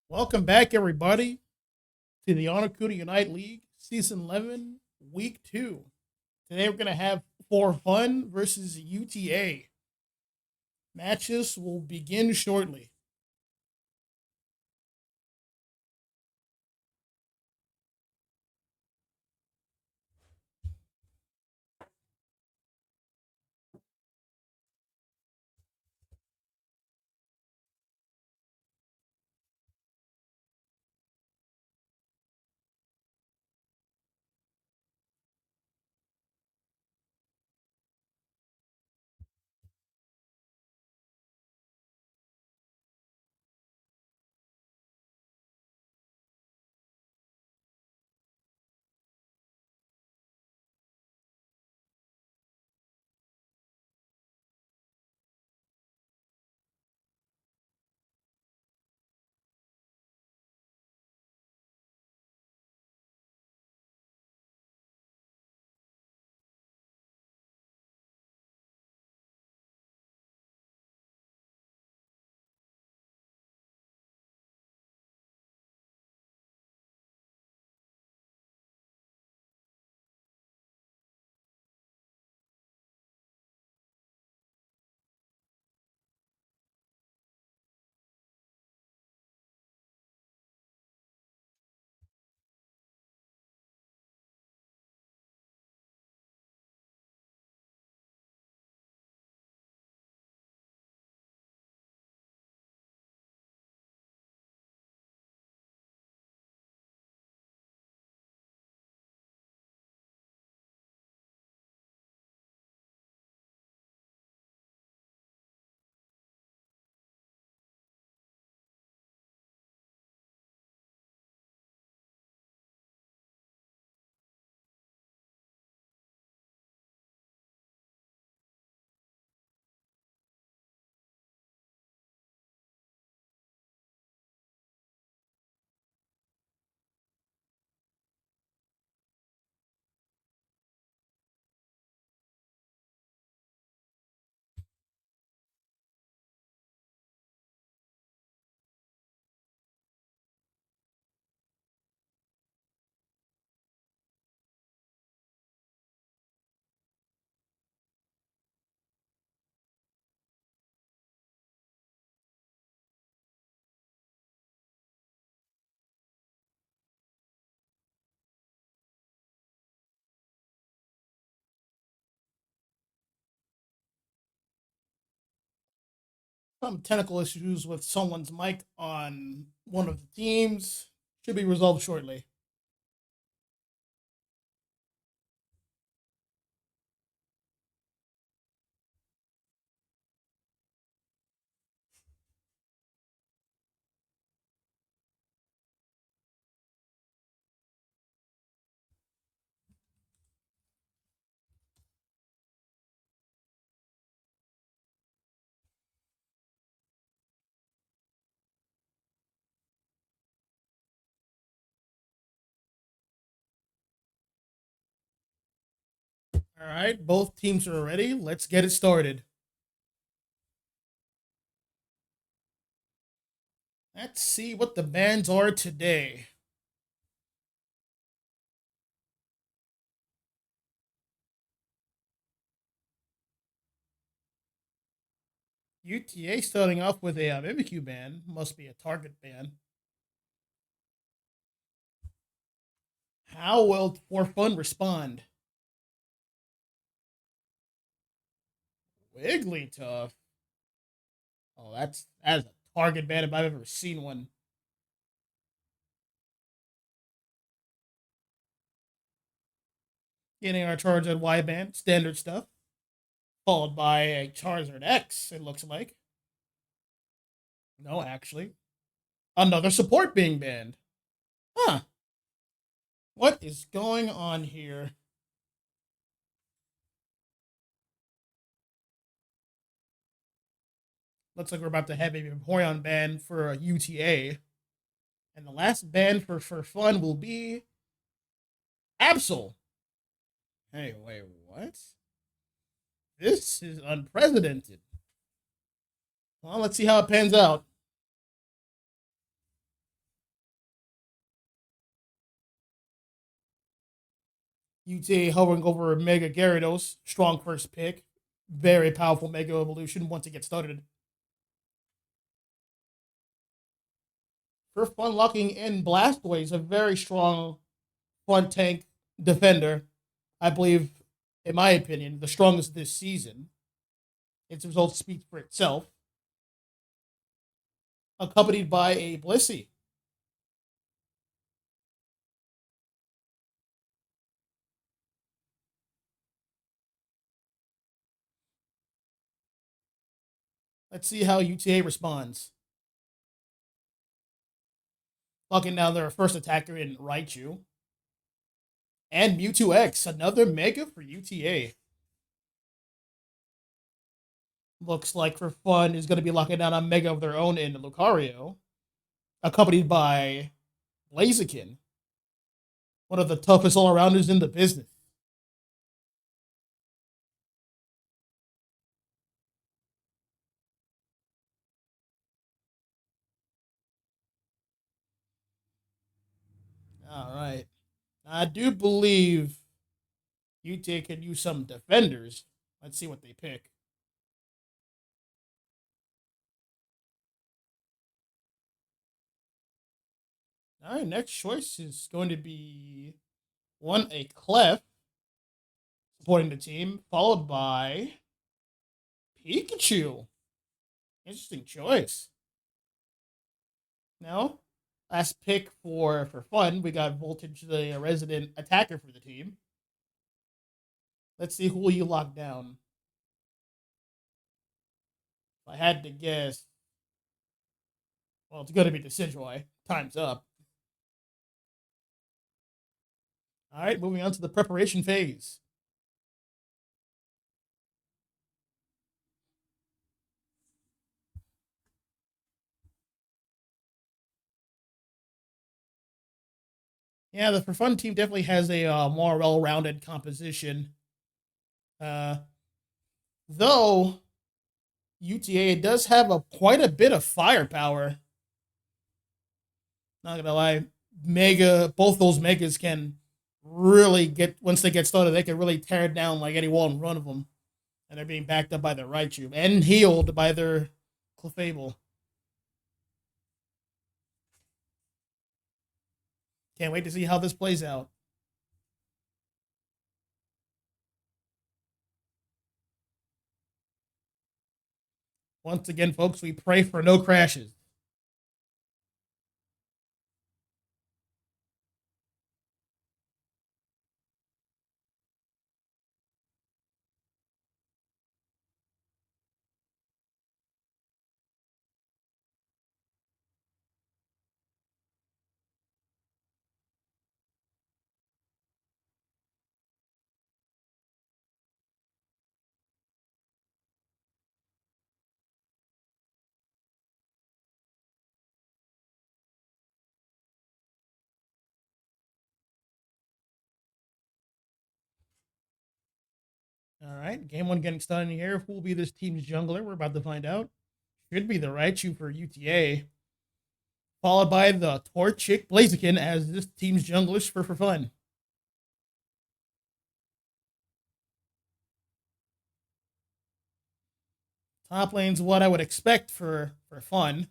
Welcome back, everybody, to the Articuno Unite League Season 11, Week 2. Today we're going to have For Fun versus UTA. Matches will begin shortly. Some technical issues with someone's mic on one of the teams should be resolved shortly. All right, both teams are ready. Let's get it started. Let's see what the bans are today. UTA starting off with a BBQ ban. Must be a target ban. How will For Fun respond? Wigglytuff. Oh, that's a target ban if I've ever seen one. Getting our Charizard Y band, standard stuff. Followed by a Charizard X, it looks like. No, actually. Another support being banned. Huh. What is going on here? Looks like we're about to have a Vaporeon ban for a UTA. And the last ban for fun will be Absol. Hey, wait, what? This is unprecedented. Well, let's see how it pans out. UTA hovering over Mega Gyarados. Strong first pick. Very powerful Mega Evolution once it gets started. For fun, locking in Blastoise, a very strong front tank defender. I believe, in my opinion, the strongest this season. Its results speak for itself. Accompanied by a Blissey. Let's see how UTA responds. Locking down their first attacker in Raichu. And Mewtwo X, another Mega for UTA. Looks like for fun is going to be locking down a Mega of their own in Lucario. Accompanied by Blaziken. One of the toughest all-arounders in the business. All right. I do believe UTA can use some defenders. Let's see what they pick. All right, next choice is going to be a Clef supporting the team, followed by Pikachu. Interesting choice. Now, last pick for fun, we got Voltage, the resident attacker for the team. Let's see who will you lock down. If I had to guess, well, it's going to be Decidueye. Time's up. All right, moving on to the preparation phase. Yeah, the For Fun team definitely has a more well-rounded composition. Though UTA does have quite a bit of firepower. Not gonna lie, both those Megas can really get, once they get started, they can really tear down like any wall in front of them. And they're being backed up by their Raichu and healed by their Clefable. Can't wait to see how this plays out. Once again, folks, we pray for no crashes. All right, game one getting started here. Who will be this team's jungler? We're about to find out. Should be the Raichu for UTA, followed by the Torchic Blaziken as this team's junglers for fun. Top lane's what I would expect for fun.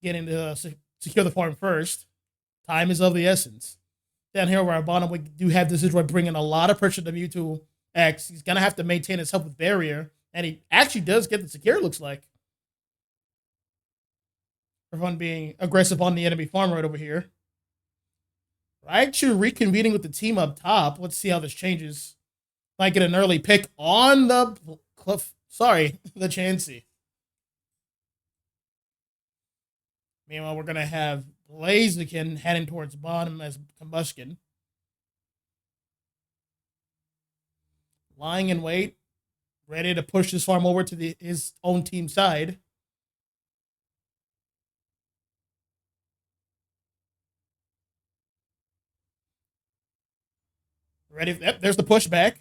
Getting to secure the farm first. Time is of the essence. Down here over our bottom, we do have this Decidueye bringing a lot of pressure to Mewtwo X. He's going to have to maintain his health with Barrier, and he actually does get the secure, looks like. For fun being aggressive on the enemy farm right over here. Raichu reconvening with the team up top. Let's see how this changes. Might get an early pick on the the Chansey. Meanwhile, we're going to have Blaziken heading towards bottom as Combustion. Lying in wait, ready to push this farm over to his own team side. Ready? Yep, there's the pushback.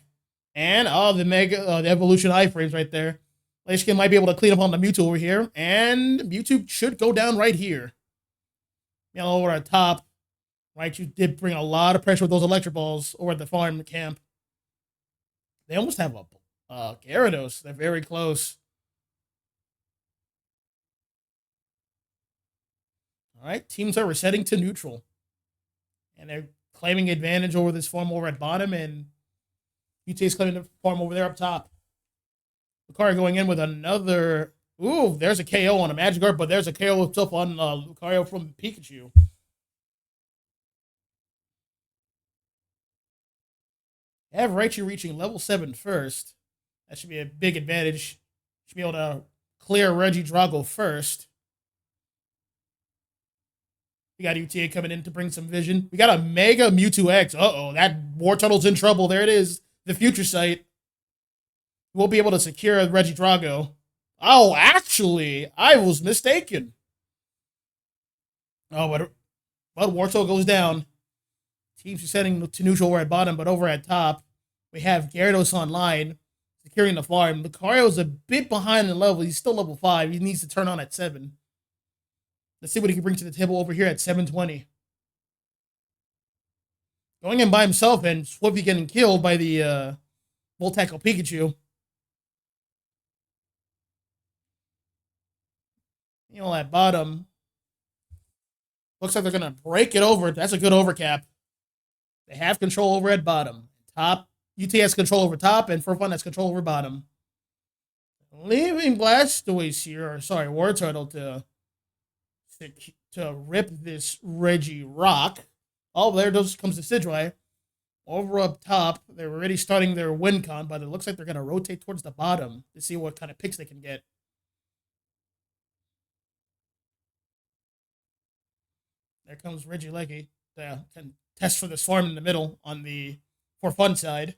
And the evolution iframes right there. Blaziken might be able to clean up on the Mewtwo over here. And Mewtwo should go down right here. Over at top. Right, you did bring a lot of pressure with those electric balls over at the farm camp. They almost have a Gyarados. They're very close. All right, teams are resetting to neutral, and they're claiming advantage over this farm over at bottom, and UTA is claiming the farm over there up top. Lucario going in with another. Ooh, there's a KO on a Magikarp, but there's a KO itself on Lucario from Pikachu. Have Raichu reaching level 7 first. That should be a big advantage. Should be able to clear Regidrago first. We got UTA coming in to bring some vision. We got a Mega Mewtwo X. Uh-oh, that Wartortle's in trouble. There it is. The future sight. We'll be able to secure Regidrago. Oh, actually, I was mistaken. Oh, but Wartortle goes down. Teams are setting to neutral over at bottom, but over at top, we have Gyarados online, securing the farm. Lucario's a bit behind in level. He's still level 5. He needs to turn on at 7. Let's see what he can bring to the table over here at 720. Going in by himself and Swiffy getting killed by the Volt Tackle Pikachu. You know, at bottom, looks like they're going to break it over. That's a good overcap. They have control over at bottom. Top, UT has control over top, and Furfun has control over bottom. Leaving Blastoise here, or sorry, Wartortle to rip this Regirock. Oh, there comes the Sidrai. Over up top, they're already starting their win con, but it looks like they're going to rotate towards the bottom to see what kind of picks they can get. There comes Regieleki to test for this farm in the middle on the for fun side.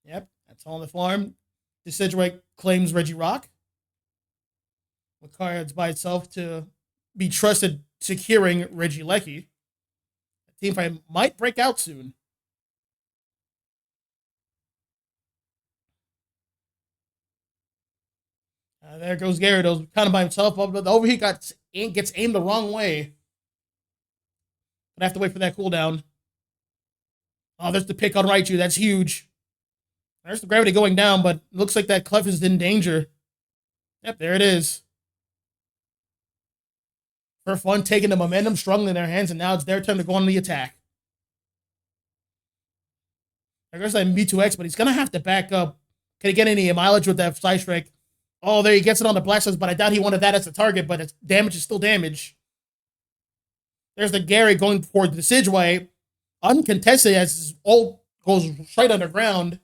Yep, that's all on the farm. Decidueye claims Regirock. Lucario's by itself to be trusted securing Regieleki. The team fight might break out soon. There goes Gyarados, kind of by himself. But the overheat gets aimed the wrong way. But I have to wait for that cooldown. Oh, there's the pick on Raichu. That's huge. There's the gravity going down, but it looks like that Clef is in danger. Yep, there it is. For fun, taking the momentum strongly in their hands, and now it's their turn to go on the attack. There goes that Mewtwo-X, but he's going to have to back up. Can he get any mileage with that Side Strike? Oh, there he gets it on the Blastoise, but I doubt he wanted that as a target, but damage is still damage. There's the Gary going for the Decidueye. Uncontested as his ult goes straight underground.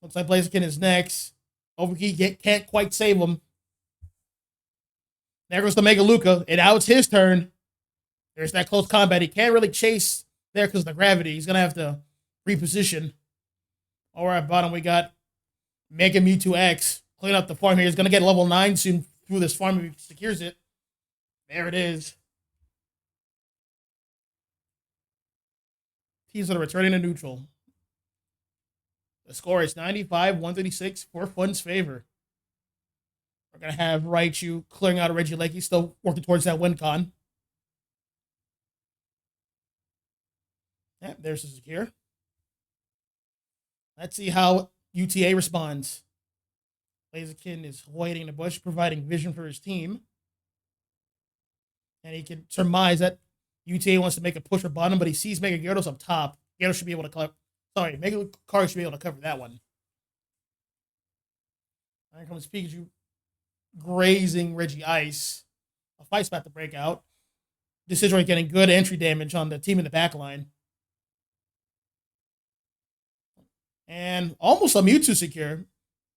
Looks like Blaziken is next. Overheat can't quite save him. There goes the Mega Luca, and now it's his turn. There's that close combat. He can't really chase there because of the gravity. He's going to have to reposition. All right, bottom we got Mega Mewtwo-X. Clean up the farm here. He's going to get level 9 soon through this farm if he secures it. There it is. Teams that are returning to neutral. The score is 95-136 for Fun's favor. We're going to have Raichu clearing out of Regieleki, still working towards that win con. Yeah, there's the secure. Let's see how UTA responds. Blaziken is waiting in the bush, providing vision for his team. And he can surmise that UTA wants to make a push for bottom, but he sees Mega Gyarados up top. Gyarados should be able to cover. Sorry, Mega Lucario should be able to cover that one. There comes Pikachu grazing Regice. A fight's about to break out. Decidueye getting good entry damage on the team in the back line. And almost a Mewtwo secure.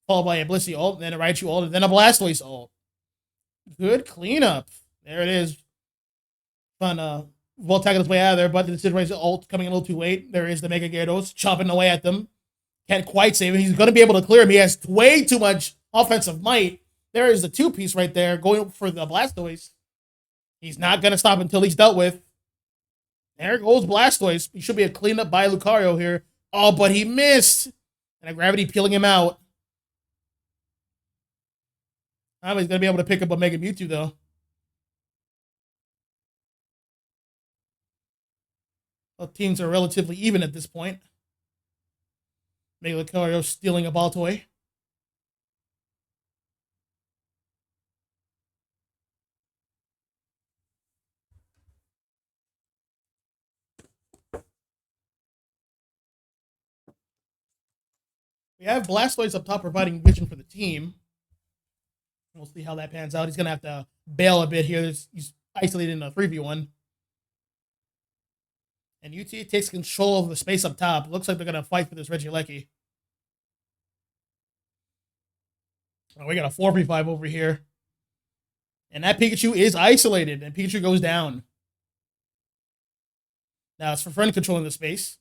Followed by a Blissey ult, then a Raichu ult, and then a Blastoise ult. Good cleanup. There it is. Fun, Volt tackling his way out of there, but the Decidueye's ult coming a little too late. There is the Mega Gyarados chopping away at them. Can't quite save him. He's going to be able to clear him. He has way too much offensive might. There is the 2-piece right there going for the Blastoise. He's not going to stop until he's dealt with. There goes Blastoise. He should be a cleanup by Lucario here. Oh, but he missed. And a gravity peeling him out. He's going to be able to pick up a Mega Mewtwo, though. Both teams are relatively even at this point. Mega Lucario stealing a ball toy. We have Blastoise up top providing vision for the team. We'll see how that pans out. He's going to have to bail a bit here. He's isolated in a 3v1. And UTA takes control of the space up top. Looks like they're going to fight for this Regieleki. Oh, we got a 4v5 over here. And that Pikachu is isolated, and Pikachu goes down. Now it's for friend controlling the space.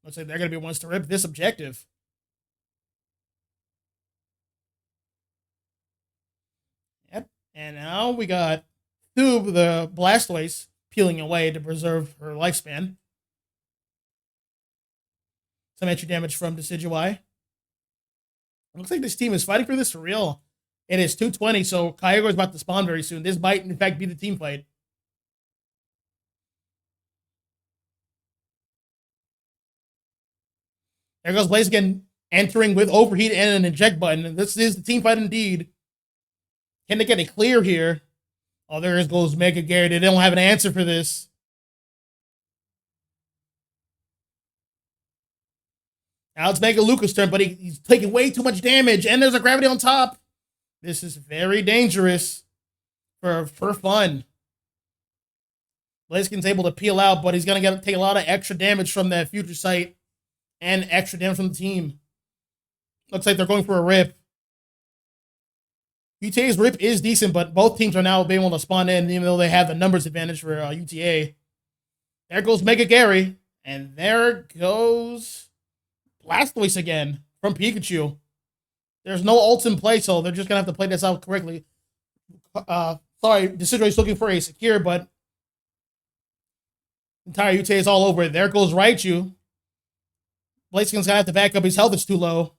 Looks like they're going to be ones to rip this objective. Yep. And now we got Thube, the Blastoise, peeling away to preserve her lifespan. Some entry damage from Decidueye. Looks like this team is fighting for this for real. It is 220, so Kyogre is about to spawn very soon. This might, in fact, be the team fight. There goes Blaziken entering with Overheat and an eject button. This is the team fight indeed. Can they get a clear here? Oh, there goes Mega Gary. They don't have an answer for this. Now it's Mega Luca's turn, but he's taking way too much damage, and there's a gravity on top. This is very dangerous for fun. Blaziken's able to peel out, but he's going to take a lot of extra damage from that Future Sight and extra damage from the team. Looks like they're going for a rip. UTA's rip is decent, but both teams are now being able to spawn in, even though they have the numbers advantage for UTA. There goes Mega Gary, and there goes Blastoise again from Pikachu. There's no ults in play, so they're just going to have to play this out correctly. Sorry, Decidueye is looking for a secure, but entire UTA is all over it. There goes Raichu. Blaziken's going to have to back up. His health is too low.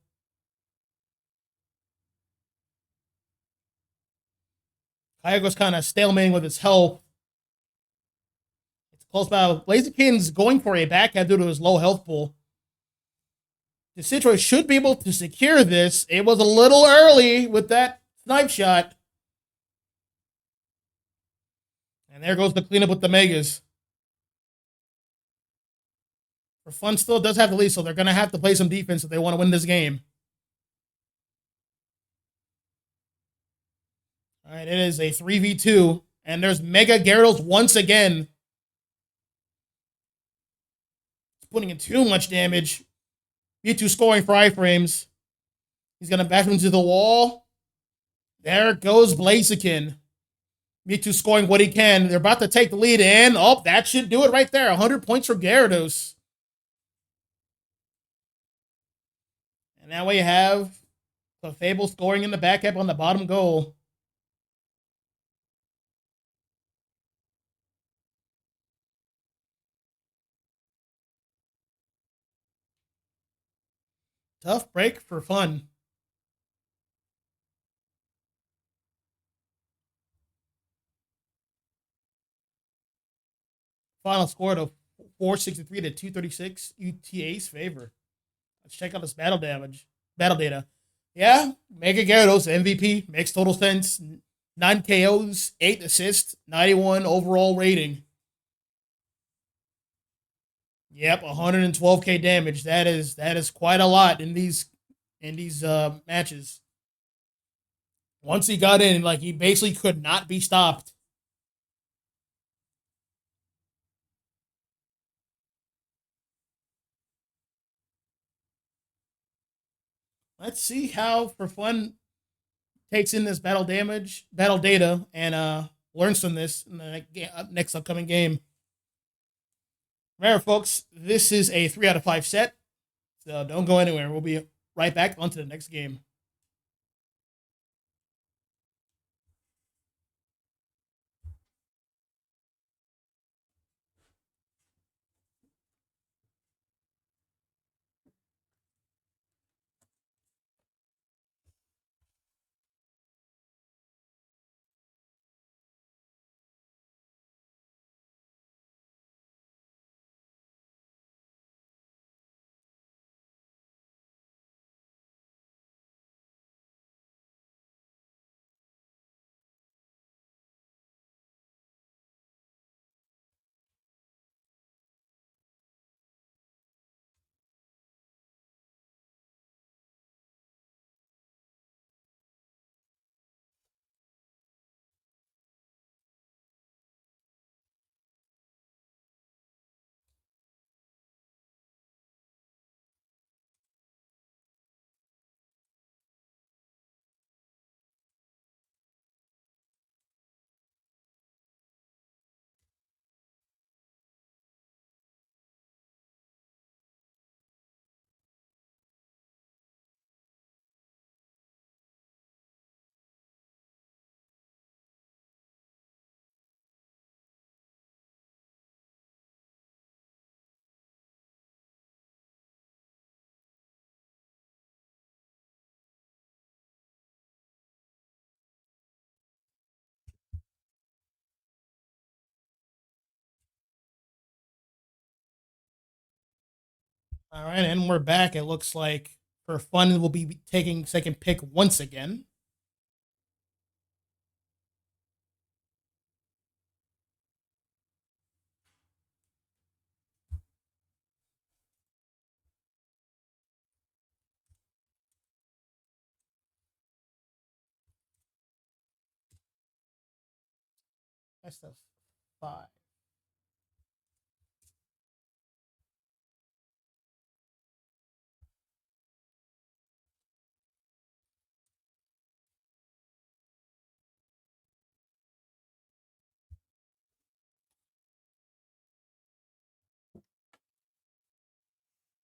Kyogre's kind of stalemating with his health. It's a close battle. Blaziken's going for a backhand due to his low health pool. Decidueye should be able to secure this. It was a little early with that snipe shot. And there goes the cleanup with the Megas. For fun still does have the lead, so they're going to have to play some defense if they want to win this game. All right, it is a 3v2, and there's Mega Gyarados once again. It's putting in too much damage. Mewtwo scoring for iframes. He's going to bash him into the wall. There goes Blaziken. Mewtwo scoring what he can. They're about to take the lead, and oh, that should do it right there. 100 points for Gyarados. And now we have the Fable scoring in the back up on the bottom goal. Tough break for fun. Final score of 463 to 236, UTA's favor. Let's check out this battle data. Yeah, Mega Gyarados, MVP, makes total sense. 9 KOs, 8 assists, 91 overall rating. Yep, 112k damage. That is quite a lot in these matches. Once he got in, like, he basically could not be stopped. Let's see how for fun takes in this battle data, and learns from this in the next upcoming game. Remember, folks, this is a 3 out of 5 set, so don't go anywhere. We'll be right back onto the next game. All right, and we're back. It looks like for fun, we'll be taking second pick once again. That's the 5.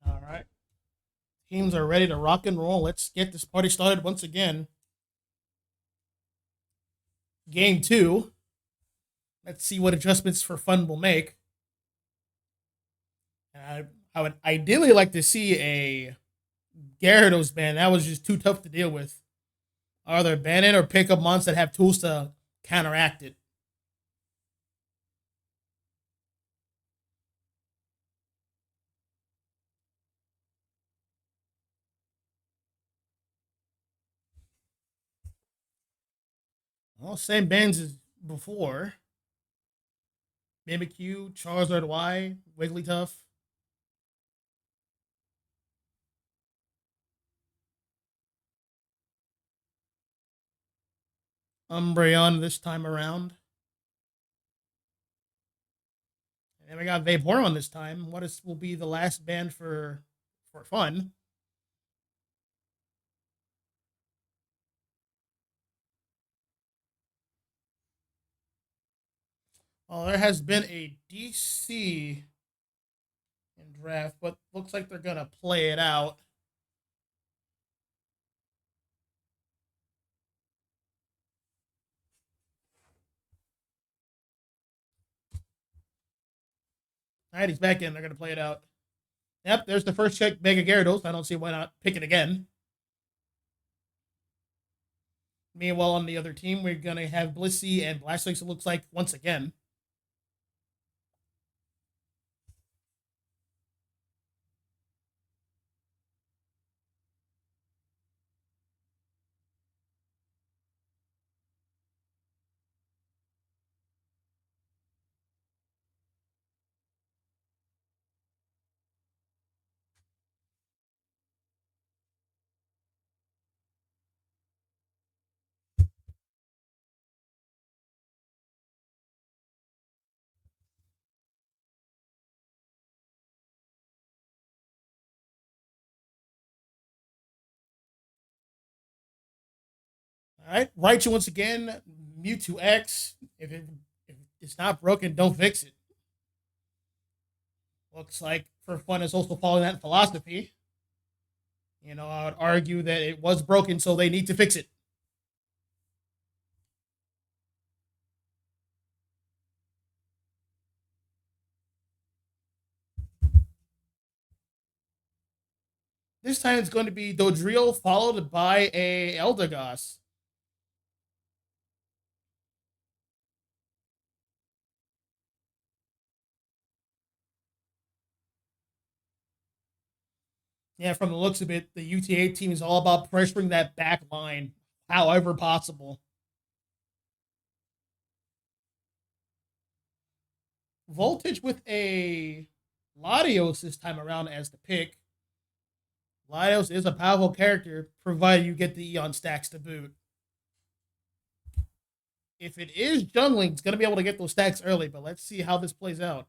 All right. Teams are ready to rock and roll. Let's get this party started once again. Game 2. Let's see what adjustments for fun we'll make. I would ideally like to see a Gyarados ban. That was just too tough to deal with. Either ban it or pick up monsters that have tools to counteract it. Well, same bans as before. Mimikyu, Charizard Y, Wigglytuff. Umbreon this time around. And we got Vaporeon this time. What is will be the last band for fun? Well, there has been a DC in draft, but looks like they're gonna play it out. All right, he's back in. They're gonna play it out. Yep, there's the first check Mega Gyarados. I don't see why not pick it again. Meanwhile, on the other team, we're gonna have Blissey and Blastoise. It looks like once again. All right, Raichu once again. Mewtwo X. If it's not broken, don't fix it. Looks like for fun is also following that philosophy. I would argue that it was broken, so they need to fix it. This time it's going to be Dodrio followed by a Eldegoss. Yeah, from the looks of it, the UTA team is all about pressuring that back line however possible. Voltage with a Latios this time around as the pick. Latios is a powerful character, provided you get the Eon stacks to boot. If it is jungling, it's going to be able to get those stacks early, but let's see how this plays out.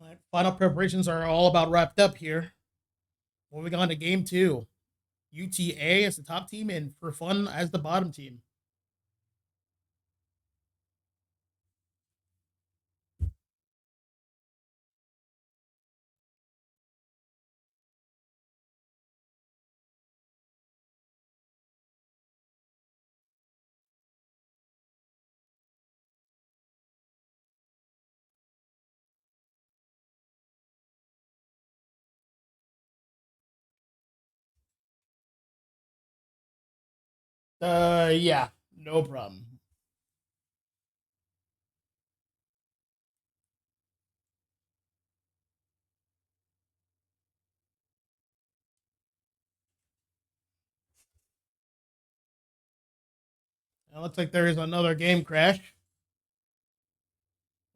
Right, final preparations are all about wrapped up here. Moving on to game 2. UTA as the top team and for fun as the bottom team. Yeah, no problem. It looks like there is another game crash.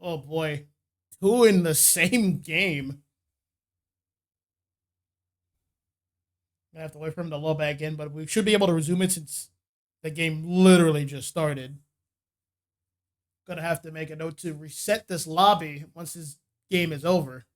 Oh boy, two in the same game. Gonna have to wait for him to load back in, but we should be able to resume it since the game literally just started. Gonna have to make a note to reset this lobby once this game is over.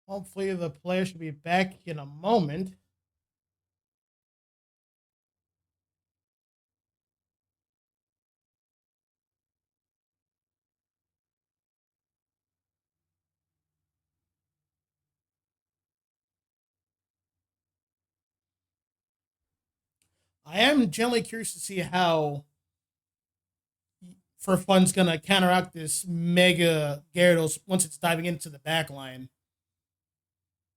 Hopefully, the player should be back in a moment. I am generally curious to see how for fun's gonna counteract this mega Gyarados once it's diving into the back line.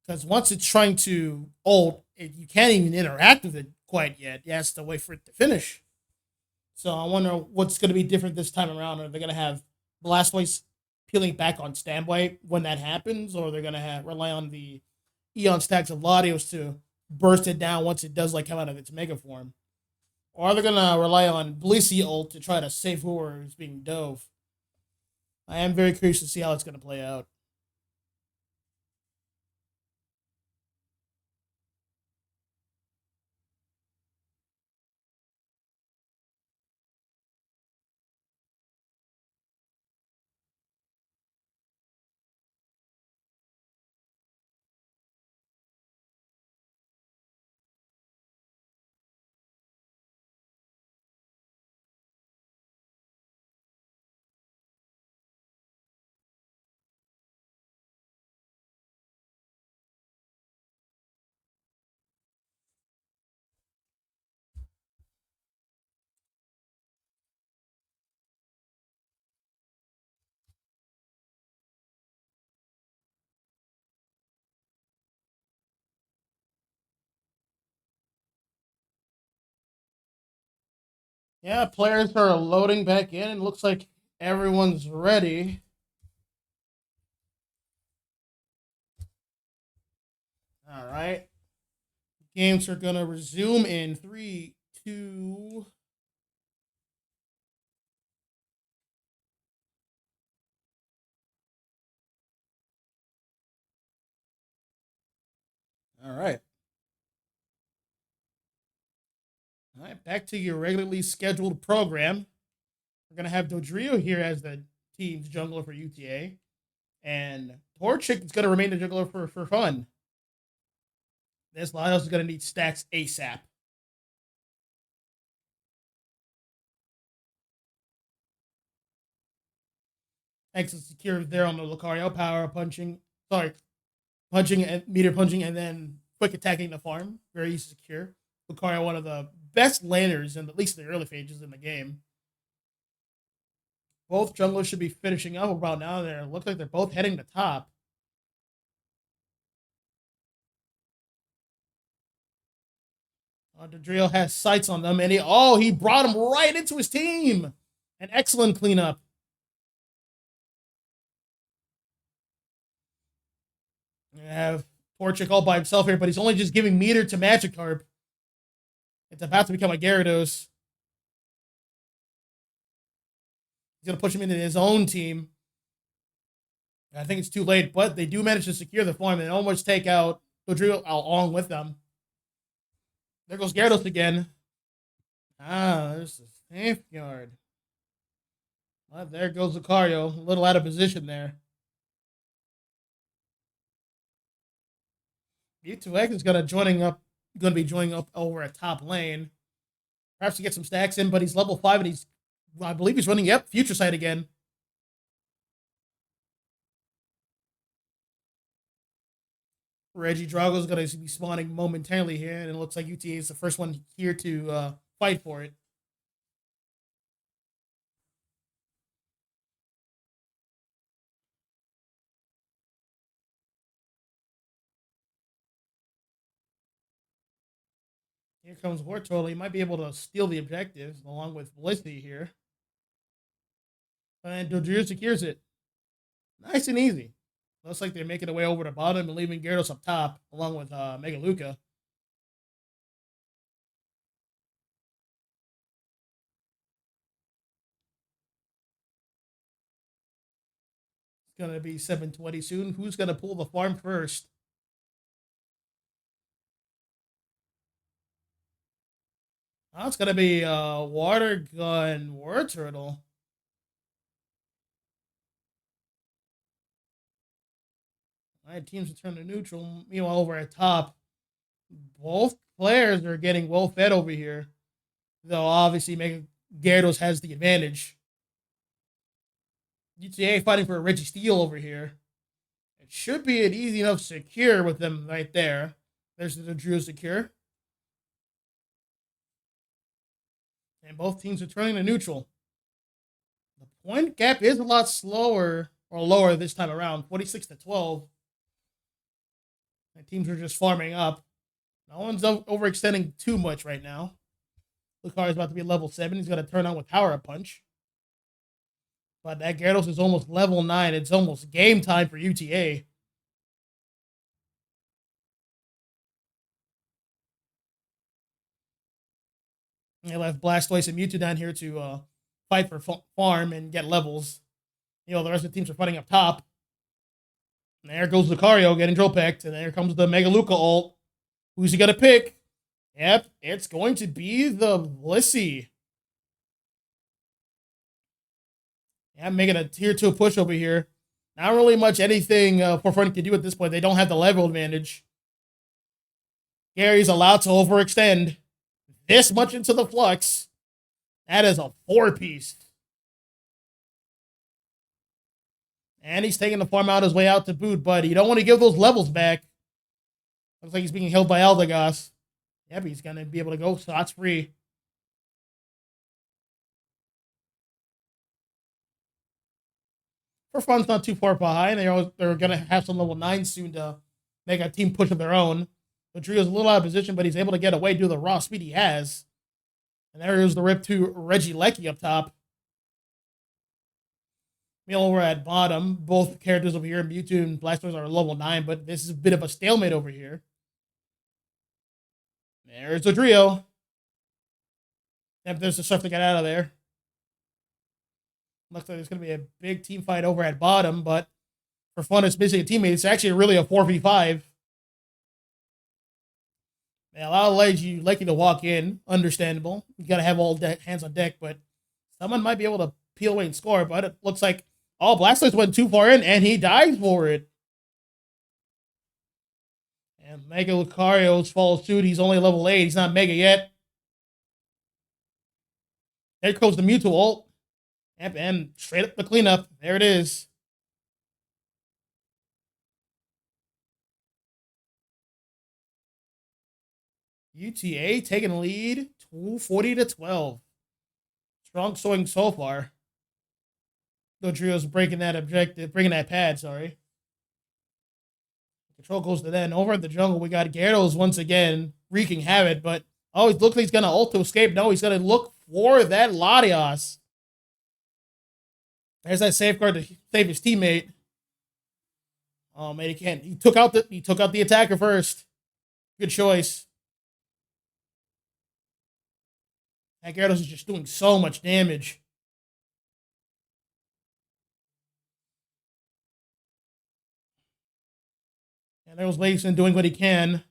Because once it's trying to ult, you can't even interact with it quite yet. You have to wait for it to finish. So I wonder what's going to be different this time around. Are they going to have Blastoise peeling back on standby when that happens, or they're going to rely on the Eon stacks of Latios to burst it down once it does like come out of its mega form? Or are they going to rely on Blissey ult to try to save whoever is being dove? I am very curious to see how it's going to play out. Yeah, players are loading back in. It looks like everyone's ready. All right. Games are going to resume in three, two. All right. All right. Back to your regularly scheduled program. We're going to have Dodrio here as the team's jungler for UTA. And Torchic is going to remain the jungler for fun. This Latios is going to need stacks ASAP. Exit secure there on the Lucario, power punching. Sorry, punching and meter punching, and then quick attacking the farm. Very easy to secure. Lucario, one of the best laners in at least the early phases in the game. Both junglers should be finishing up about now. They look like they're both heading to top. Dodrio has sights on them, and he brought him right into his team. An excellent cleanup. You have Torchic all by himself here, but he's only just giving meter to Magikarp. It's about to become a Gyarados. He's going to push him into his own team. I think it's too late, but they do manage to secure the farm and almost take out Dodrio along with them. There goes Gyarados again. There's the safeguard. Well, there goes Lucario. A little out of position there. U2X is going to be joining up over at top lane. Perhaps to get some stacks in, but he's level 5 and I believe he's running, Future Sight again. Regidrago is going to be spawning momentarily here, and it looks like UTA is the first one here to fight for it. Here comes Wartortle. He might be able to steal the objectives along with Blissey here. And Dodrio secures it. Nice and easy. Looks like they're making their way over to bottom and leaving Gyarados up top along with Mega Luca. It's going to be 7:20 soon. Who's going to pull the farm first? Oh, it's going to be Water Gun Wartortle. All right, teams return to neutral. Meanwhile, over at top, both players are getting well fed over here. Though obviously Gyarados has the advantage. UTA fighting for a Registeel over here. It should be an easy enough secure with them right there. There's the Drew secure. And both teams are turning to neutral. The point gap is a lot slower or lower this time around, 46-12. The teams are just farming up. No one's overextending too much right now. Lucario's about to be level 7. He's going to turn on with Power Up Punch. But that Gyarados is almost level 9. It's almost game time for UTA. They left Blastoise and Mewtwo down here to fight for farm and get levels. The rest of the teams are fighting up top. And there goes Lucario getting drill picked. And there comes the Mega Luca ult. Who's he going to pick? Yep, it's going to be the Blissey. Yeah, making a tier 2 push over here. Not really much anything for Front can do at this point. They don't have the level advantage. Gary's allowed to overextend this much into the flux. That is a 4-piece. And he's taking the farm out his way out to boot, but you don't want to give those levels back. Looks like he's being held by Aldagos. Yep, he's going to be able to go shots free. For fun's not too far behind. They're going to have some level 9 soon to make a team push of their own. But Trio's a little out of position, but he's able to get away due to the raw speed he has. And there goes the rip to Regilecki up top. Meanwhile, over at bottom, both characters over here, Mewtwo and Blastoise, are level 9, but this is a bit of a stalemate over here. There's Dodrio. Yep, there's the stuff to get out of there. Looks like there's going to be a big team fight over at bottom, but for fun, it's missing a teammate. It's actually really a 4v5. They allow Lucky to walk in. Understandable. You got to have all hands on deck, but someone might be able to peel away and score, but it looks like Blastoise went too far in, and he dies for it. And Mega Lucario follows suit. He's only level 8. He's not Mega yet. There goes the Mewtwo ult. And straight up the cleanup. There it is. UTA taking the lead, 40-12. Strong swing so far. Dodrio's breaking that pad, sorry. Control goes to then. Over at the jungle, we got Gyarados once again wreaking havoc, but he looks like he's going to ult to escape. No, he's going to look for that Latios. There's that safeguard to save his teammate. Oh man, he can't. He took out the attacker first. Good choice. Gyarados is just doing so much damage. And there was Lason doing what he can.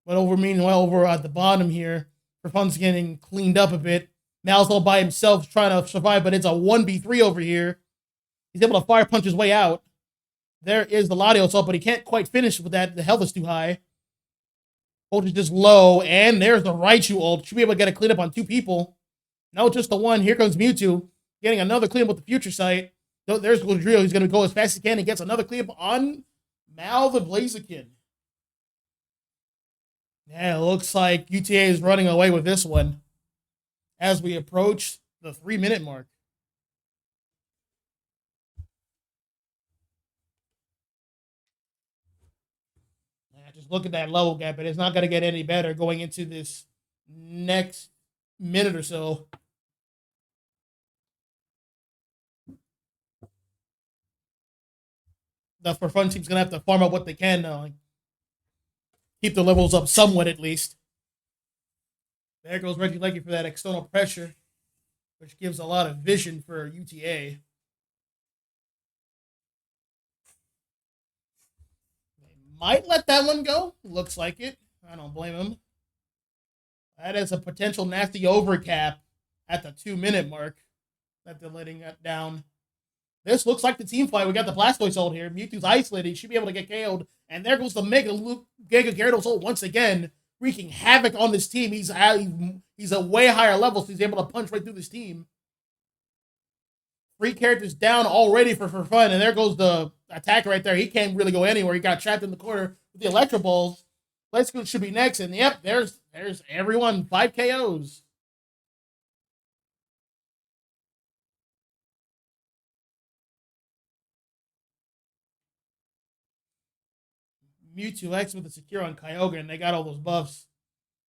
But meanwhile, over at the bottom here, Fun's getting cleaned up a bit. Mal's all by himself trying to survive, but it's a 1v3 over here. He's able to fire punch his way out. There is the Latios up, but he can't quite finish with that. The health is too high. Voltage is low, and there's the Raichu ult. Should be able to get a cleanup on two people. No, just the one. Here comes Mewtwo, getting another cleanup with the Future Sight. There's Gladriel. He's going to go as fast as he can and gets another cleanup on Mal the Blaziken. Yeah, it looks like UTA is running away with this one as we approach the 3-minute mark. Yeah, just look at that level gap, and it's not going to get any better going into this next minute or so. The For Fun team's going to have to farm up what they can now. Keep the levels up somewhat at least. There goes Reggie Leggy for that external pressure, which gives a lot of vision for UTA. They might let that one go. Looks like it. I don't blame him. That is a potential nasty overcap at the 2-minute mark that they're letting that down. This looks like the team fight. We got the Blastoise ult here. Mewtwo's isolated. He should be able to get KO'd. And there goes the Giga Gyarados ult once again, wreaking havoc on this team. He's a way higher level, so he's able to punch right through this team. 3 characters down already for Fun. And there goes the attacker right there. He can't really go anywhere. He got trapped in the corner with the Electro Balls. Let's go should be next. And yep, there's everyone. 5 KOs. Mewtwo X with the secure on Kyogre, and they got all those buffs.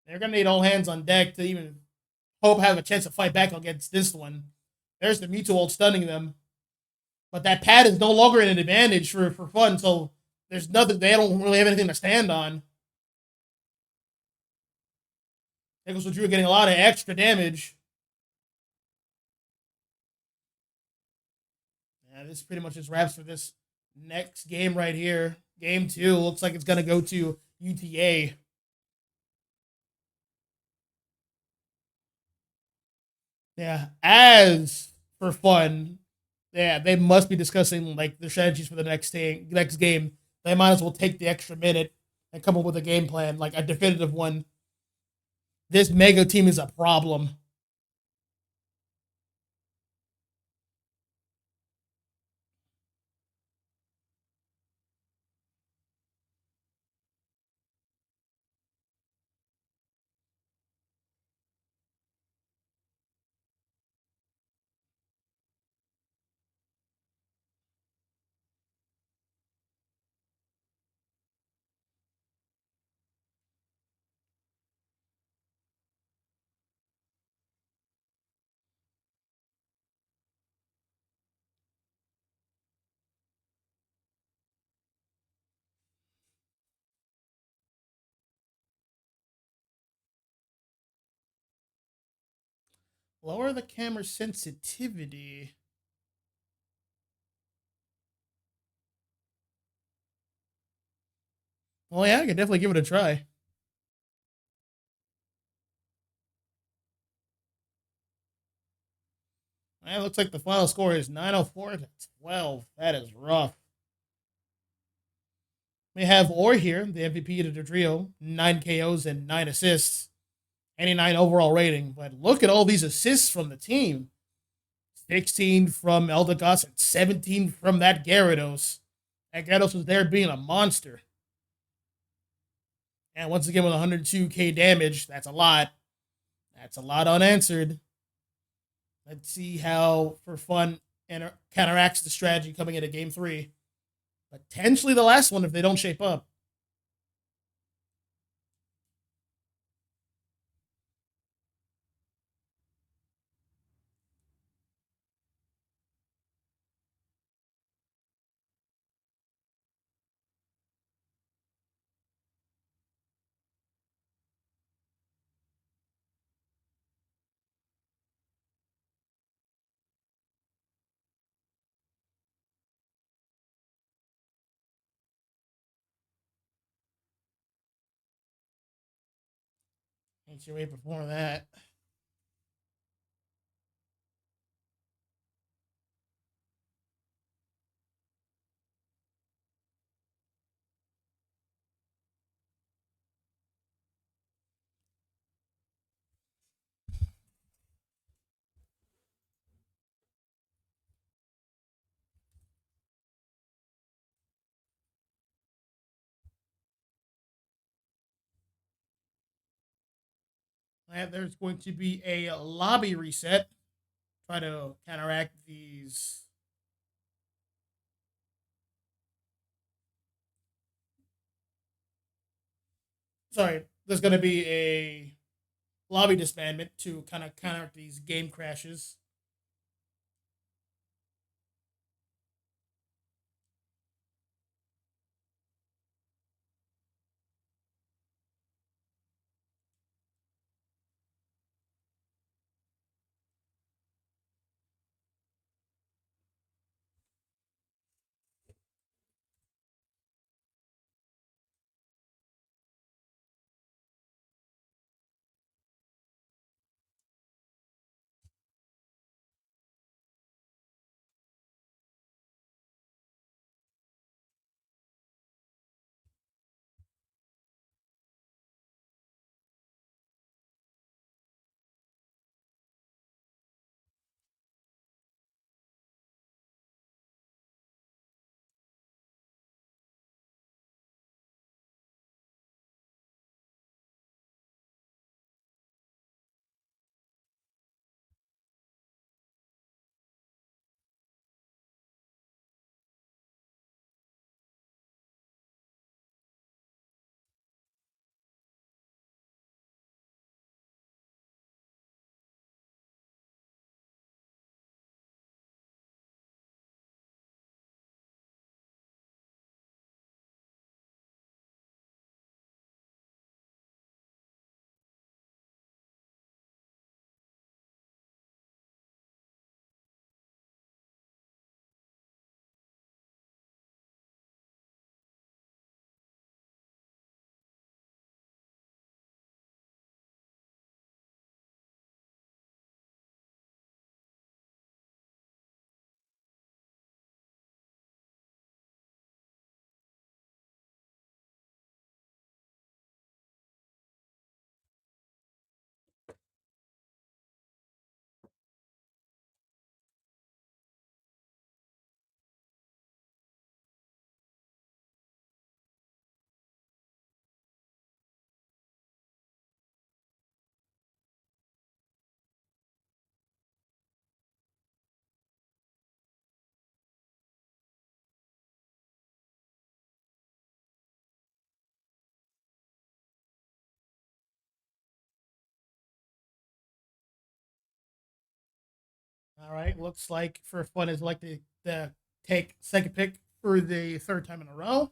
They're gonna need all hands on deck to even hope have a chance to fight back against this one. There's the Mewtwo ult stunning them. But that pad is no longer an advantage for Fun, so there's nothing. They don't really have anything to stand on. Nicholas Drew getting a lot of extra damage. Yeah, this pretty much just wraps for this next game right here. Game 2 looks like it's going to go to UTA. Yeah, as for Fun, yeah, they must be discussing like the strategies for the next game. They might as well take the extra minute and come up with a game plan, like a definitive one. This mega team is a problem. Lower the camera sensitivity. Well, yeah, I could definitely give it a try. It looks like the final score is 904 to 12. That is rough. We have Orr here, the MVP of the trio, 9 KOs and 9 assists, 89 overall rating. But look at all these assists from the team. 16 from Eldegoss and 17 from that Gyarados. That Gyarados was there being a monster. And once again with 102k damage, that's a lot. That's a lot unanswered. Let's see how For Fun counteracts the strategy coming into game 3. Potentially the last one if they don't shape up. What's your way before that? There's going to be a lobby reset. Try to counteract these. Sorry, there's going to be a lobby disbandment to kind of counteract these game crashes. All right, looks like for fun is like the take second pick for the third time in a row.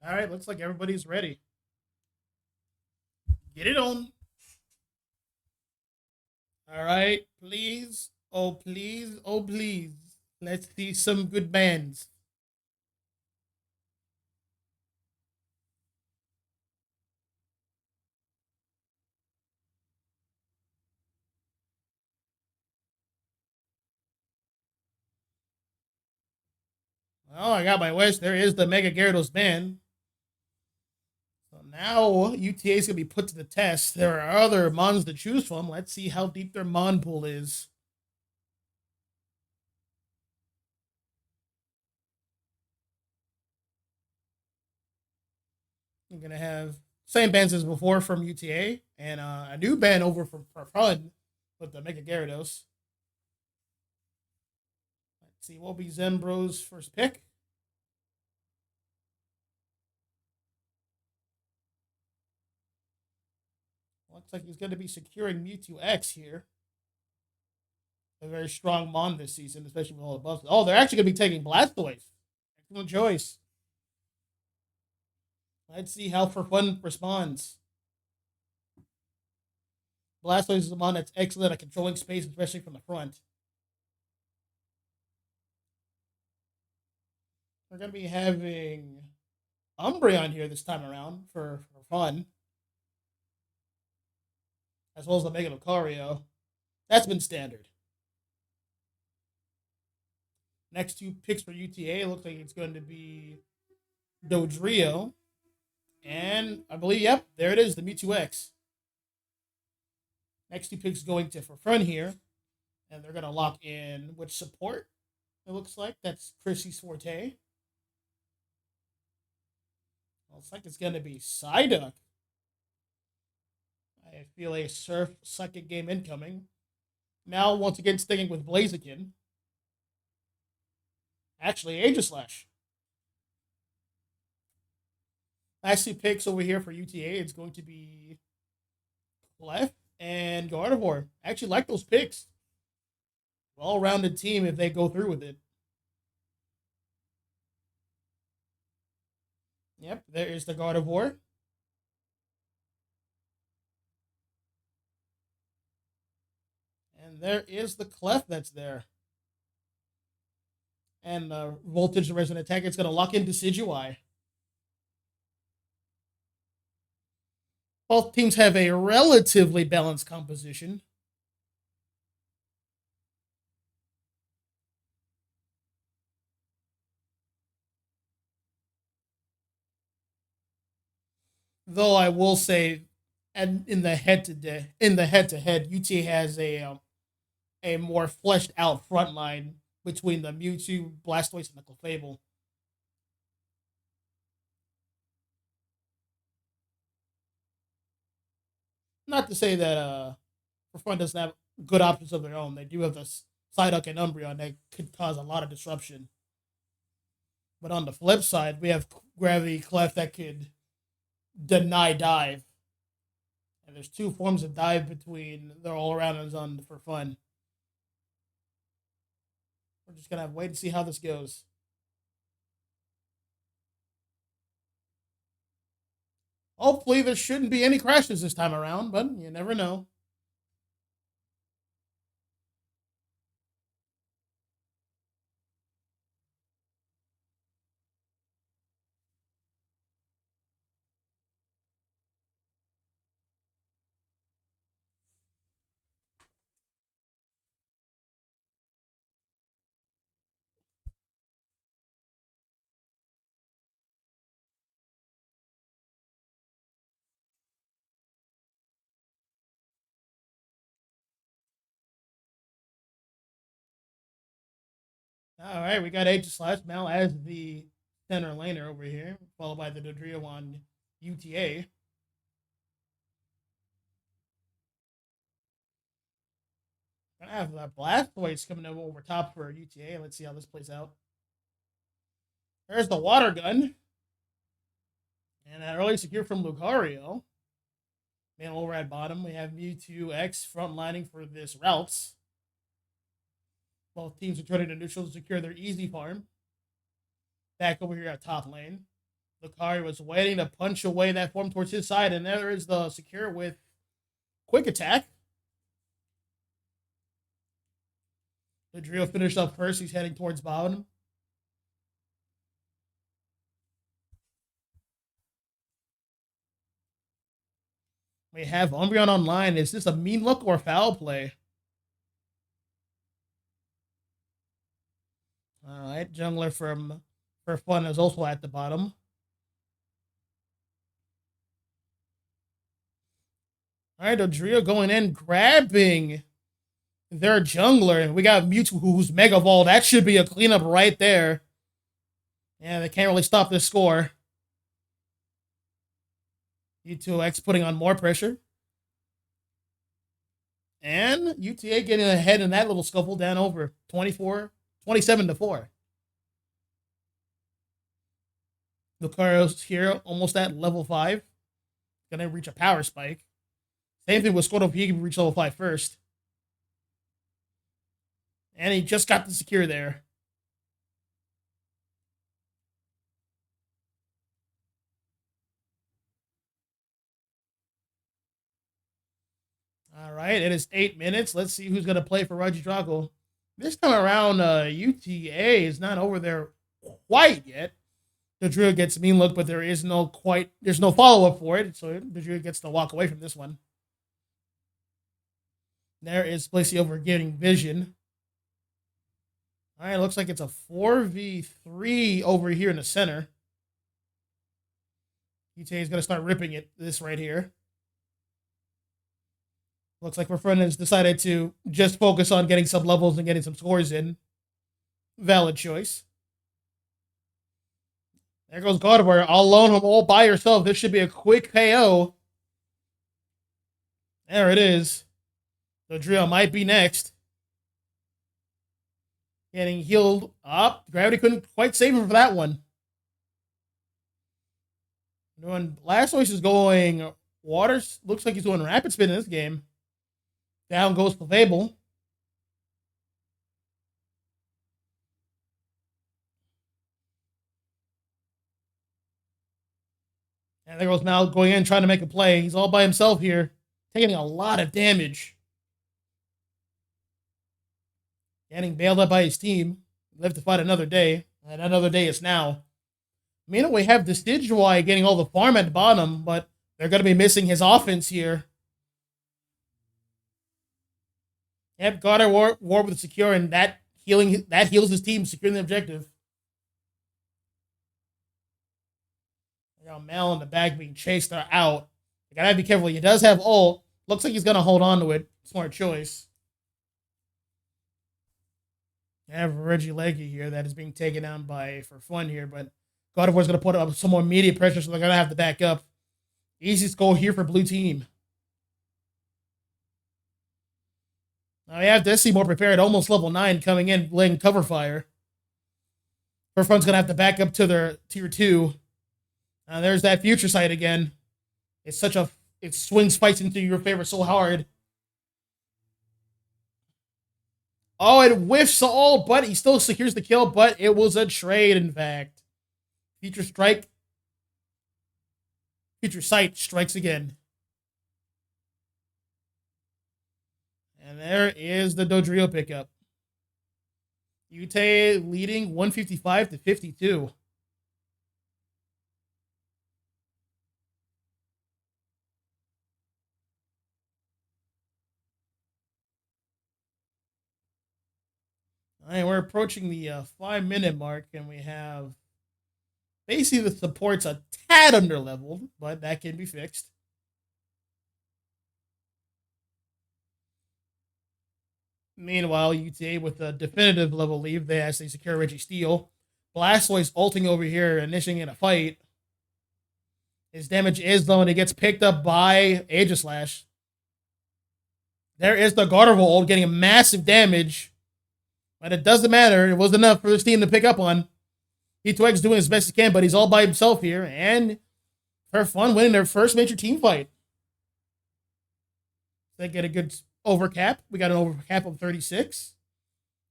All right, looks like everybody's ready. Get it on. All right, please. Oh, please. Oh, please. Let's see some good bands. Oh, I got my wish. There is the Mega Gyarados band. So now UTA is going to be put to the test. There are other Mons to choose from. Let's see how deep their Mon pool is. You're going to have same bands as before from UTA and a new band over for fun with the Mega Gyarados. Let's see, what will be Zembro's first pick? Looks like he's going to be securing Mewtwo X here. A very strong Mon this season, especially with all the buffs. Oh, they're actually going to be taking Blastoise. Excellent choice. Let's see how For Fun responds. Blastoise is a Mon that's excellent at controlling space, especially from the front. We're going to be having Umbreon here this time around for fun, as well as the Mega Lucario. That's been standard. Next two picks for UTA looks like it's going to be Dodrio. And I believe, yep, there it is, the Mewtwo X. Next two picks going to for fun here. And they're going to lock in which support, it looks like. That's Chrissy's forte. Looks like it's going to be Psyduck. I feel a Surf Psychic game incoming. Now, once again, sticking with Blaziken. Actually, Aegislash. Last two picks over here for UTA, it's going to be Clef and Gardevoir. I actually like those picks. Well-rounded team if they go through with it. Yep, there is the Gardevoir. And there is the Clef that's there. And Voltage, the Resident Attack, it's going to lock in Decidueye. Both teams have a relatively balanced composition. Though I will say, and in the head to head, UT has a more fleshed out front line between the Mewtwo, Blastoise, and the Clefable. Not to say that For Fun doesn't have good options of their own. They do have the Psyduck and Umbreon that could cause a lot of disruption. But on the flip side, we have Gravity Clef that could deny dive. And there's two forms of dive between the all around and on For Fun. We're just gonna have to wait and see how this goes. Hopefully, there shouldn't be any crashes this time around, but you never know. All right, we got Aegislash now as the center laner over here, followed by the Dodrio on UTA. Gonna have the Blastoise coming over top for UTA. Let's see how this plays out. There's the water gun. And that early secure from Lucario. Man over at bottom, we have Mewtwo X front lining for this routes. Both teams are turning to neutral to secure their easy farm. Back over here at top lane. Lucari was waiting to punch away that form towards his side, and there is the secure with quick attack. The drill finished up first. He's heading towards bottom. We have Umbreon online. Is this a mean look or foul play? All right, jungler for fun is also at the bottom. All right, Dodrio going in, grabbing their jungler. And we got Mewtwo who's Mega Ball. That should be a cleanup right there. Yeah, they can't really stop this score. U2X putting on more pressure. And UTA getting ahead in that little scuffle down over 27 to 4. Lucario's here almost at level 5. Gonna reach a power spike. Same thing with Squirtle. He can reach level 5 first. And he just got the secure there. All right, it is 8 minutes. Let's see who's going to play for Raji Drago. This time around, UTA is not over there quite yet. The Druid gets mean look, but there's no follow-up for it, so the Druid gets to walk away from this one. There is Placey over getting vision. All right, looks like it's a 4v3 over here in the center. UTA is going to start ripping it, this right here. Looks like Refrun has decided to just focus on getting some levels and getting some scores in. Valid choice. There goes Gardevoir. I'll loan him all by yourself. This should be a quick KO. There it is. Dodrio might be next. Getting healed up. Gravity couldn't quite save him for that one. Blastoise is going Waters. Looks like he's doing rapid spin in this game. Down goes Clefable. And there goes Mal going in, trying to make a play. He's all by himself here, taking a lot of damage. Getting bailed up by his team. Live to fight another day. And another day is now. Meanwhile, we have Decidueye getting all the farm at the bottom, but they're going to be missing his offense here. Yep, Gardevoir war with secure, and that heals his team, securing the objective. We got Mel in the back being chased out. You gotta be careful. He does have ult. Looks like he's gonna hold on to it. Smart choice. I have Regieleki here that is being taken down for fun here, but Gardevoir's gonna put up some more immediate pressure, so they're gonna have to back up. Easy score here for blue team. Now we have Desi more prepared, almost level 9, coming in, laying cover fire. Furfun's going to have to back up to their tier 2. There's that future sight again. It swings fights into your favor so hard. Oh, it whiffs all, but he still secures the kill, but it was a trade, in fact. Future sight strikes again. And there is the Dodrio pickup. UTA leading 155 to 52. All right, we're approaching the 5-minute mark, and we have basically the support's a tad underleveled, but that can be fixed. Meanwhile, UTA with a definitive level lead, they actually secure Registeel. Blastoise ulting over here, initiating a fight. His damage is low, and he gets picked up by Aegislash. There is the Gardevoir ult getting a massive damage. But it doesn't matter. It was enough for this team to pick up on. P2X doing his best he can, but he's all by himself here. And for fun, winning their first major team fight. They get a good overcap. We got an overcap of 36.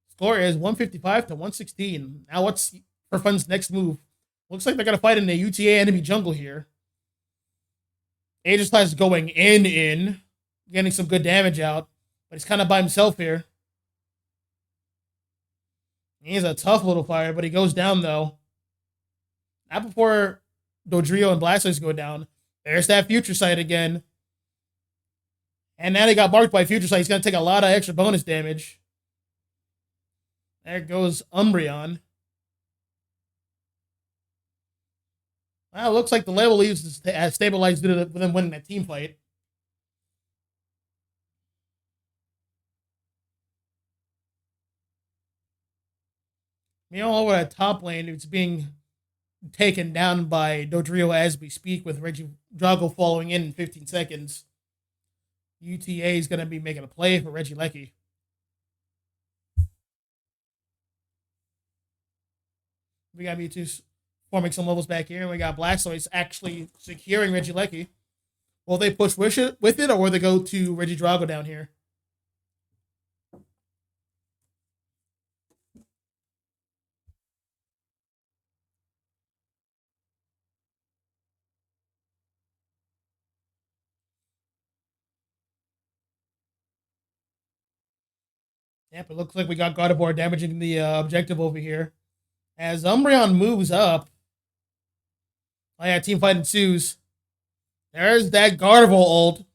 Score is 155 to 116. Now what's for fun's next move? Looks like they're going to fight in the UTA enemy jungle here. Aegis is going in, getting some good damage out, but he's kind of by himself here. He's a tough little fighter, but he goes down though. Not before Dodrio and Blastoise go down. There's that Future Sight again. And now they got marked by Future Sight. He's going to take a lot of extra bonus damage. There goes Umbreon. Well, it looks like the level leaves has stabilized due to them winning that team fight. Over at top lane, it's being taken down by Dodrio as we speak, with Reggie Drago following in 15 seconds. UTA is going to be making a play for Regieleki. We got Mewtwo forming some levels back here, and we got Blastoise actually securing Regieleki. Will they push with it, or will they go to Regidrago down here? Yep, it looks like we got Gardevoir damaging the objective over here. As Umbreon moves up. Oh yeah, team fight ensues. There's that Gardevoir ult.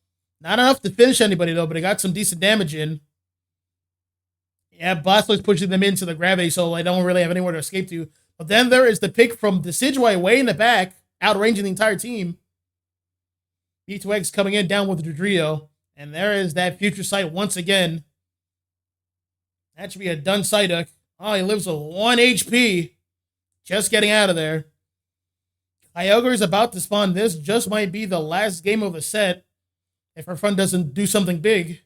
Not enough to finish anybody though, but it got some decent damage in. Yeah, Blastoise pushing them into the gravity, so they don't really have anywhere to escape to. But then there is the pick from Decidueye way in the back, outranging the entire team. B2X coming in down with Dodrio. And there is that Future Sight once again. That should be a done Psyduck. Oh, he lives with 1 HP. Just getting out of there. Kyogre is about to spawn. This just might be the last game of the set if her friend doesn't do something big.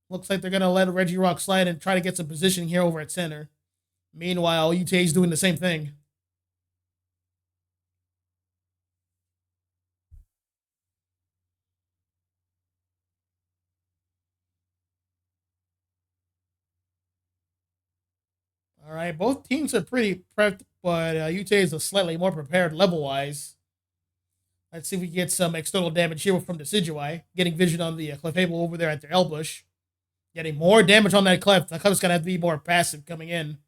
Looks like they're going to let Regirock slide and try to get some positioning here over at center. Meanwhile, UTA is doing the same thing. All right, both teams are pretty prepped, but UTA is a slightly more prepared level-wise. Let's see if we get some external damage here from Decidueye. Getting vision on the Clefable over there at their Elbush. Getting more damage on that Clef. That Clef's going to have to be more passive coming in.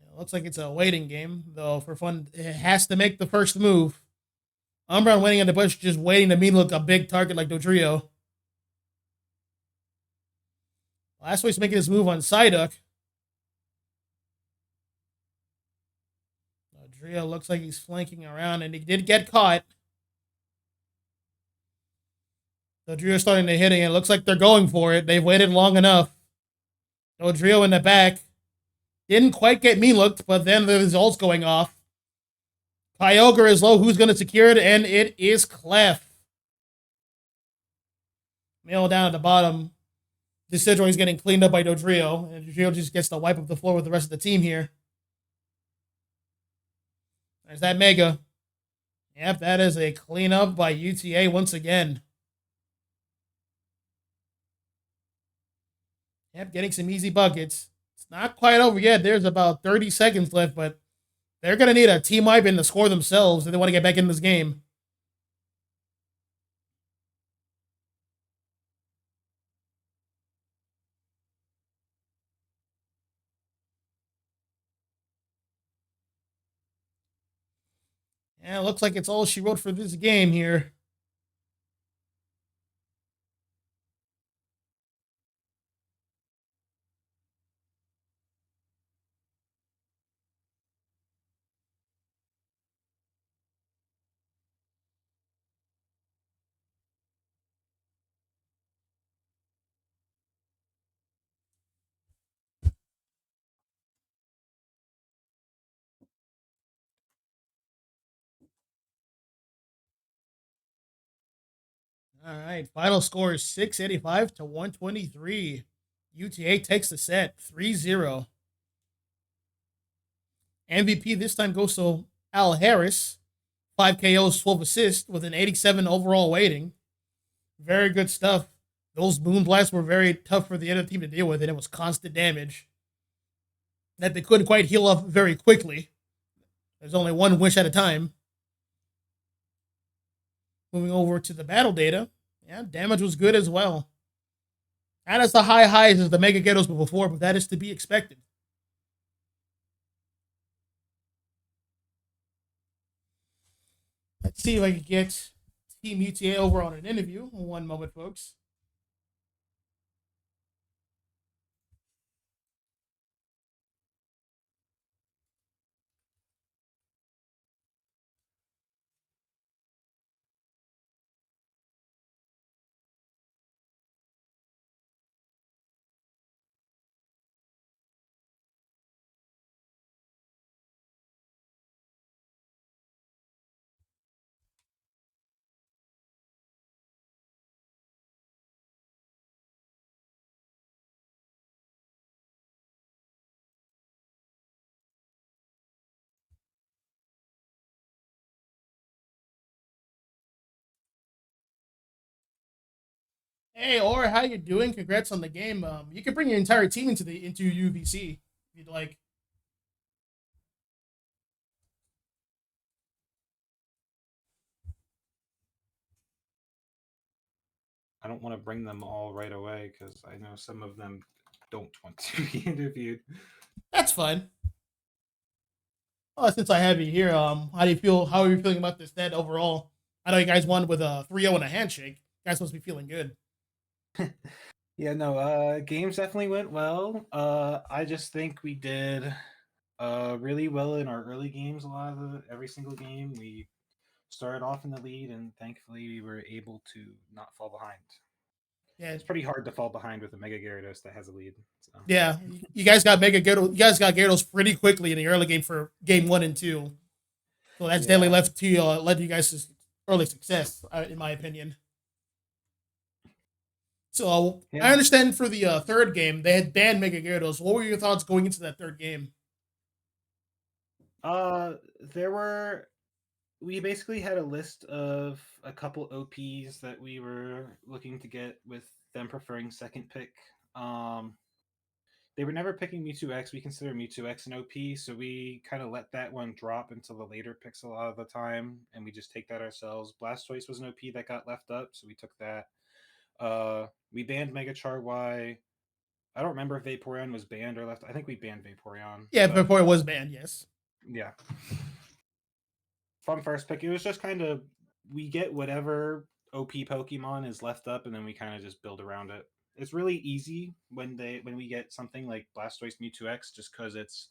It looks like it's a waiting game, though for fun, it has to make the first move. Umbreon waiting in the bush, just waiting to look a big target like Dodrio. Blastoise making his move on Psyduck. Dodrio looks like he's flanking around, and he did get caught. Dodrio starting to hit it, and it looks like they're going for it. They've waited long enough. Dodrio in the back. Didn't quite get looked, but then the results going off. Kyogre is low. Who's going to secure it? And it is Clef. Mail down at the bottom. Decidueye is getting cleaned up by Dodrio, and Dodrio just gets to wipe up the floor with the rest of the team here. There's that Mega. Yep, that is a cleanup by UTA once again. Yep, getting some easy buckets. It's not quite over yet. There's about 30 seconds left, but they're going to need a team wipe and to score themselves if they want to get back in this game. Yeah, it looks like it's all she wrote for this game here. All right, final score is 685 to 123. UTA takes the set 3-0. MVP this time goes to Al Harris. 5 KOs, 12 assists with an 87 overall weighting. Very good stuff. Those Moon Blasts were very tough for the other team to deal with, and it was constant damage. that they couldn't quite heal up very quickly. There's only one wish at a time. Moving over to the battle data, yeah, damage was good as well. Not as the high highs as the Mega Ghettos before, but that is to be expected. Let's see if I can get Team UTA over on an interview. One moment, folks. Hey, or how you doing? Congrats on the game. You can bring your entire team into UVC if you'd like. I don't want to bring them all right away because I know some of them don't want to be interviewed. That's fine. Since I have you here, how do you feel? How are you feeling about this net overall? I know you guys won with a 3-0 and a handshake. You guys supposed to be feeling good. Yeah, no, games definitely went well. I just think we did really well in our early games. Every single game, we started off in the lead, and thankfully we were able to not fall behind. Yeah, It's pretty hard to fall behind with a Mega Gyarados that has a lead. So yeah. You guys got Mega Gyarados. You guys got Gyarados pretty quickly in the early game for game 1 and 2. So that's definitely yeah, left to led you guys to early success, in my opinion. So I yeah. understand for the third game they had banned Mega Gyarados. What were your thoughts going into that third game? There were we basically had a list of a couple OPs that we were looking to get with them preferring second pick. Um, they were never picking Mewtwo X. We consider Mewtwo X an OP, so we kind of let that one drop until the later picks a lot of the time, and we just take that ourselves. Blastoise was an OP that got left up, so we took that. We banned Mega CharY. I don't remember if Vaporeon was banned or left. I think we banned Vaporeon, Yeah, but before it was banned. Yes. yeah. From first pick, it was just kind of we get whatever OP Pokemon is left up, and then we kind of just build around it. It's really easy when we get something like Blastoise Mewtwo X, just because it's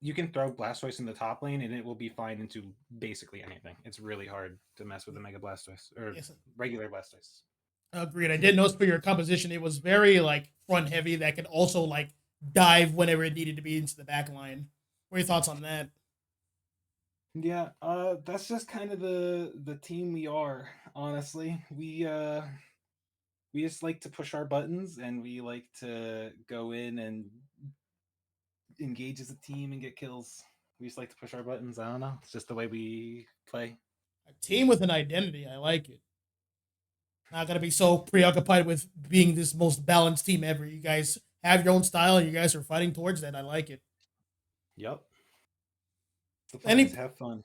you can throw Blastoise in the top lane and it will be fine into basically anything. It's really hard to mess with a Mega Blastoise or Yes. regular Blastoise. Agreed. I did notice for your composition, it was very like front heavy that could also like dive whenever it needed to be into the back line. What are your thoughts on that? Yeah, that's just kind of the team we are. Honestly, we just like to push our buttons and we like to go in and engage as a team and get kills. We just like to push our buttons. I don't know. It's just the way we play. A team with an identity. I like it. Not gonna be so preoccupied with being this most balanced team ever. You guys have your own style and you guys are fighting towards that. I like it. Yep. The plan is Any have fun.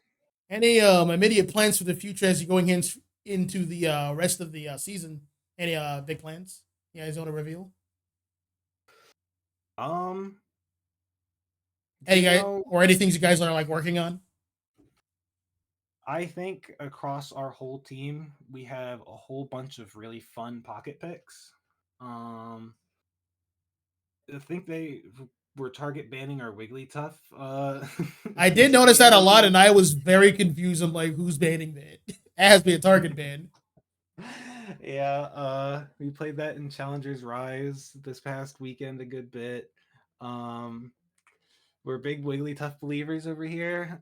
immediate plans for the future as you're going into the rest of the season? Any big plans? You guys want to reveal? Um, Any you guys know, or any things you guys are like working on? I think across our whole team, we have a whole bunch of really fun pocket picks. Um, I think they were target banning our Wigglytuff I did notice recently that in a the lot, and game. I was very confused. I'm like, who's banning that? It has to be a target ban. Yeah, we played that in Challengers Rise this past weekend a good bit. Um, we're big Wigglytuff believers over here.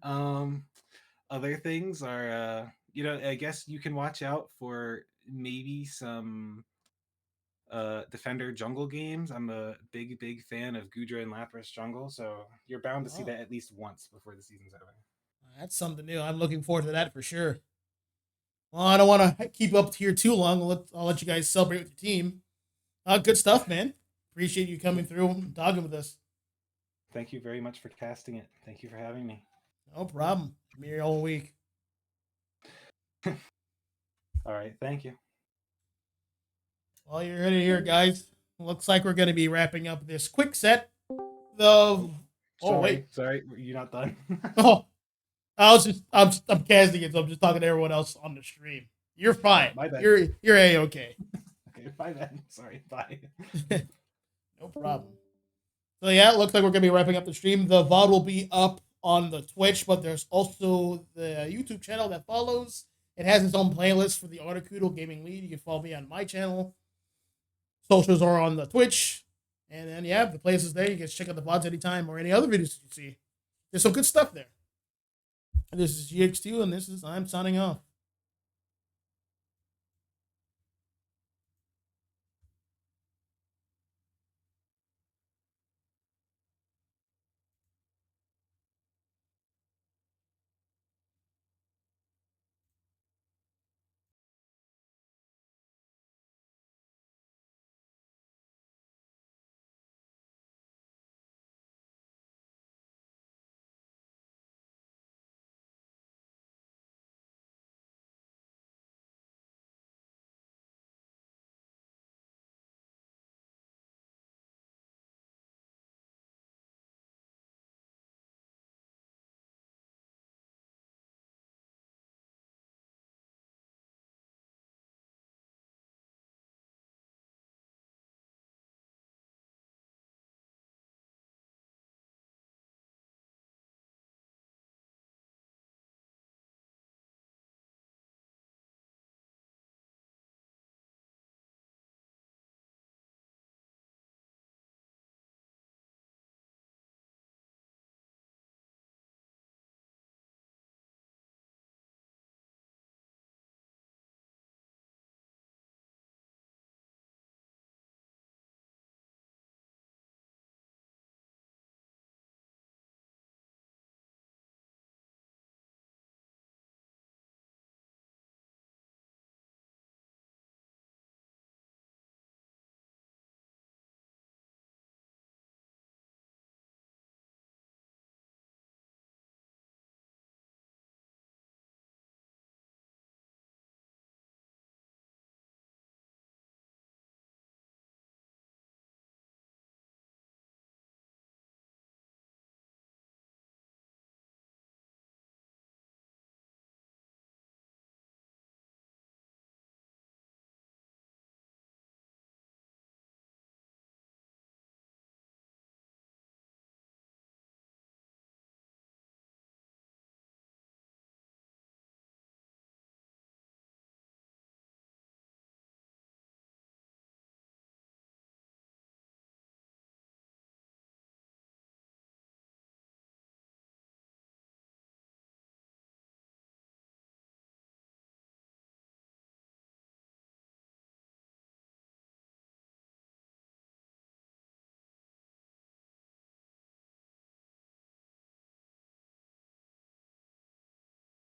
Other things are, I guess you can watch out for maybe some Defender jungle games. I'm a big fan of Gudra and Lapras jungle, so you're bound to see Oh, that at least once before the season's over. that's something new. I'm looking forward to that for sure. Well, I don't want to keep up here too long. I'll let you guys celebrate with your team. Good stuff, man. Appreciate you coming through and talking with us. Thank you very much for casting it. Thank you for having me. No problem. I'm here all week. All right, thank you. Well, you're ready here, guys. Looks like we're going to be wrapping up this quick set. The wait. Sorry, you're not done. Oh, I'm casting it, so I'm just talking to everyone else on the stream. You're fine. My bad. You're a okay. Okay, bye then. Sorry, bye. No problem. So yeah, it looks like we're gonna be wrapping up the stream. The VOD will be up on the Twitch, but there's also the YouTube channel that follows. It has its own playlist for the Articuno Gaming Lead. You can follow me on my channel. Socials are on the Twitch. And then yeah, the playlist is there. You can check out the VODs anytime or any other videos you see. There's some good stuff there. And this is GX2, and I'm signing off.